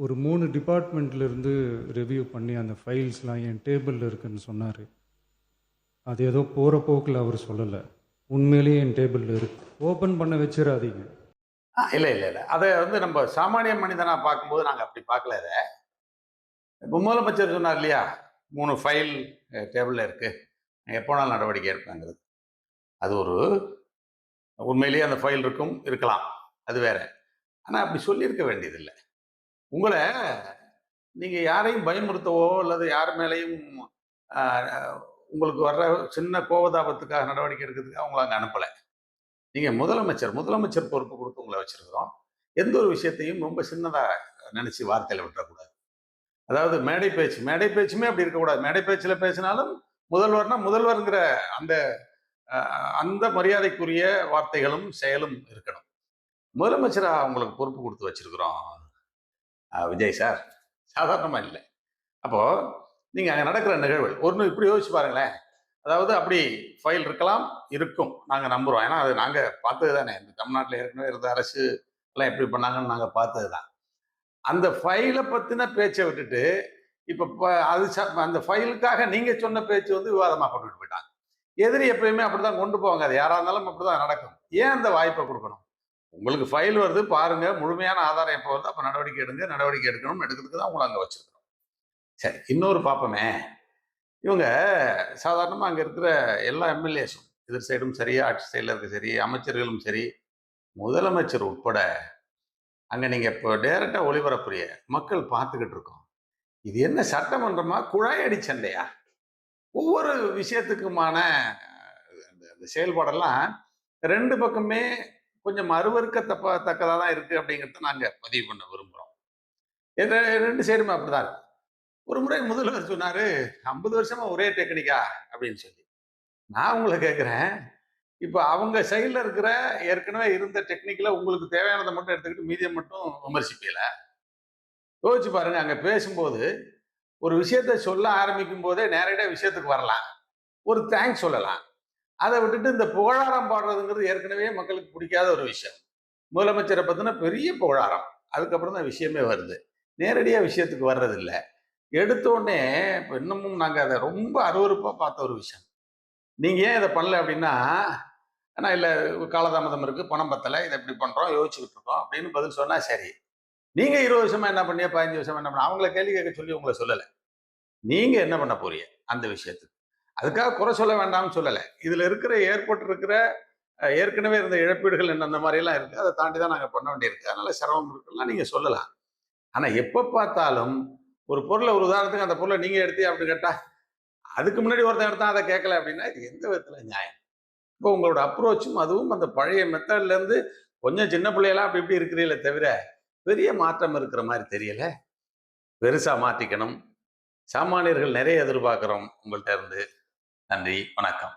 ஒரு 3 டிபார்ட்மெண்ட்லேருந்து ரிவ்யூ பண்ணி அந்த ஃபைல்ஸ்லாம் என் டேபிளில் இருக்குன்னு சொன்னார். அது ஏதோ போகிற போக்கில் அவர் சொல்லலை. உண்மையிலேயே என் டேபிளில் இருக்கு. ஓப்பன் பண்ண வச்சிடாதீங்க. இல்லை இல்லை இல்லை அதை நம்ம சாமானிய மனிதனாக பார்க்கும்போது நாங்கள் அப்படி பார்க்கல. அதை இப்போ முதலமைச்சர் சொன்னார் இல்லையா, 3 ஃபைல் டேபிளில் இருக்கு, எப்போனாலும் நடவடிக்கை எடுப்பாங்கிறது. அது ஒரு உண்மையிலேயே அந்த ஃபைல் இருக்கலாம், அது வேற. ஆனால் அப்படி சொல்லியிருக்க வேண்டியதில்லை. உங்களை நீங்கள் யாரையும் பயமுறுத்தவோ அல்லது யார் மேலேயும் உங்களுக்கு வர்ற சின்ன கோபதாபத்துக்காக நடவடிக்கை எடுக்கிறதுக்காக உங்களை அங்கே அனுப்பலை. நீங்கள் முதலமைச்சர் பொறுப்பு கொடுத்து உங்களை வச்சிருக்கிறோம். எந்த ஒரு விஷயத்தையும் ரொம்ப சின்னதாக நினச்சி வார்த்தையில் விட்டுறக்கூடாது. அதாவது மேடை பேச்சுமே அப்படி இருக்கக்கூடாது. மேடை பேச்சில் பேசினாலும் முதல்வர்னா முதல்வருங்கிற அந்த அந்த மரியாதைக்குரிய வார்த்தைகளும் செயலும் இருக்கணும். முதலமைச்சராக உங்களுக்கு பொறுப்பு கொடுத்து வச்சிருக்கிறோம் விஜய் சார், சாதாரணமாக இல்லை. அப்போ நீங்கள் அங்கே நடக்கிற நிகழ்வு ஒன்று இப்படி யோசிச்சு பாருங்களேன். அதாவது அப்படி ஃபைல் இருக்கும், நாங்கள் நம்புகிறோம். ஏன்னா அது நாங்கள் பார்த்தது தானே. இந்த தமிழ்நாட்டில் ஏற்கனவே இருந்த அரசு எல்லாம் எப்படி பண்ணாங்கன்னு நாங்கள் பார்த்தது தான். அந்த ஃபைலை பற்றின பேச்சை விட்டுட்டு இப்போ அது அந்த ஃபைலுக்காக நீங்கள் சொன்ன பேச்சு விவாதமாக கொண்டுட்டு போயிட்டாங்க. எதிரி எப்பயுமே அப்படிதான் கொண்டு போவாங்க. அது யாராக இருந்தாலும் அப்படிதான் நடக்கும். ஏன் அந்த வாய்ப்பை கொடுக்கணும்? உங்களுக்கு ஃபைல் வருது பாருங்க, முழுமையான ஆதாரம் எப்போ வருது அப்போ நடவடிக்கை எடுக்கணும். எடுக்கிறதுக்கு தான் உங்களை அங்கே வச்சிருக்கிறோம். சரி, இன்னொரு பார்ப்போமே. இவங்க சாதாரணமாக அங்கே இருக்கிற எல்லா எம்எல்ஏஸும், எதிர் சைடும் சரி, ஆட்சி சைடில் இருக்க சரி, அமைச்சர்களும் சரி, முதலமைச்சர் உட்பட அங்கே நீங்கள் இப்போ டைரக்டாக ஒளிபரப்புரிய மக்கள் பார்த்துக்கிட்டு இருக்கோம். இது என்ன சட்டமன்றமா, குழாயடி சண்டையா? ஒவ்வொரு விஷயத்துக்குமான அந்த செயல்பாடெல்லாம் ரெண்டு பக்கமே கொஞ்சம் அருவருக்கத்தக்கதாக தான் இருக்கு அப்படிங்கிறத நாங்கள் பதிவு பண்ண விரும்புகிறோம். ரெண்டு சைடுமே அப்படிதான் இருக்கு. ஒரு முறை முதல்வர் சொன்னாரு, 50 வருஷமா ஒரே டெக்னிக்கா அப்படின்னு சொல்லி. நான் உங்களை கேட்கிறேன், இப்ப அவங்க சைட்ல இருக்கிற ஏற்கனவே இருந்த டெக்னிக்ல உங்களுக்கு தேவையானதை மட்டும் எடுத்துக்கிட்டு மீதியை மட்டும் விமர்சிப்பீல? யோசிச்சு பாருங்க. அங்க பேசும்போது ஒரு விஷயத்த சொல்ல ஆரம்பிக்கும் போதே நேரடியாக விஷயத்துக்கு வரலாம், ஒரு தேங்க்ஸ் சொல்லலாம். அதை விட்டுட்டு இந்த புகழாரம் பாடுறதுங்கிறது ஏற்கனவே மக்களுக்கு பிடிக்காத ஒரு விஷயம். முதலமைச்சரை பத்தின பெரிய புகழாரம், அதுக்கப்புறம் தான் விஷயமே வருது. நேரடியாக விஷயத்துக்கு வர்றது இல்லை. எடுத்த உடனே இப்போ இன்னமும் நாங்கள் அதை ரொம்ப அருவருப்பாக பார்த்த ஒரு விஷயம். நீங்கள் ஏன் இதை பண்ணல அப்படின்னா, ஆனால் இல்லை காலதாமதம் இருக்குது, பணம் பத்தலை, இதை எப்படி பண்ணுறோம், யோசிச்சுக்கிட்டு இருக்கோம் அப்படின்னு பதில் சொன்னால் சரி. நீங்கள் 20 வருஷமா என்ன பண்ணிய, 15 வருஷமா என்ன பண்ண, அவங்கள கேள்வி கேட்க சொல்லி உங்களை சொல்லலை. நீங்கள் என்ன பண்ண போறீங்க அந்த விஷயத்துக்கு? அதுக்காக குறை சொல்ல வேண்டாம்னு சொல்லலை. இதில் ஏற்பட்டிருக்கிற ஏற்கனவே இருந்த இழப்பீடுகள் என்ன, அந்த மாதிரிலாம் இருக்குது. அதை தாண்டி தான் நாங்கள் பண்ண வேண்டியிருக்கு. அதனால சிரமம் இருக்குலாம் நீங்கள் சொல்லலாம். ஆனால் எப்போ பார்த்தாலும் ஒரு பொருளை, ஒரு உதாரணத்துக்கு அந்த பொருளை நீங்கள் எடுத்தீங்க அப்படின்னு கேட்டால், அதுக்கு முன்னாடி ஒருத்தன் எடுத்தா அதை கேட்கல அப்படின்னா இது எந்த விதத்தில் நியாயம்? இப்போ உங்களோட அப்ரோச்சும் அதுவும் அந்த பழைய மெத்தட்லேருந்து கொஞ்சம் சின்ன பிள்ளையெல்லாம் அப்படி இப்படி இருக்கிறீங்களே தவிர பெரிய மாற்றம் இருக்கிற மாதிரி தெரியல. பெருசாக மாற்றிக்கணும். சாமானியர்கள் நிறைய எதிர்பார்க்குறோம் உங்கள்கிட்ட இருந்து. நன்றி, வணக்கம்.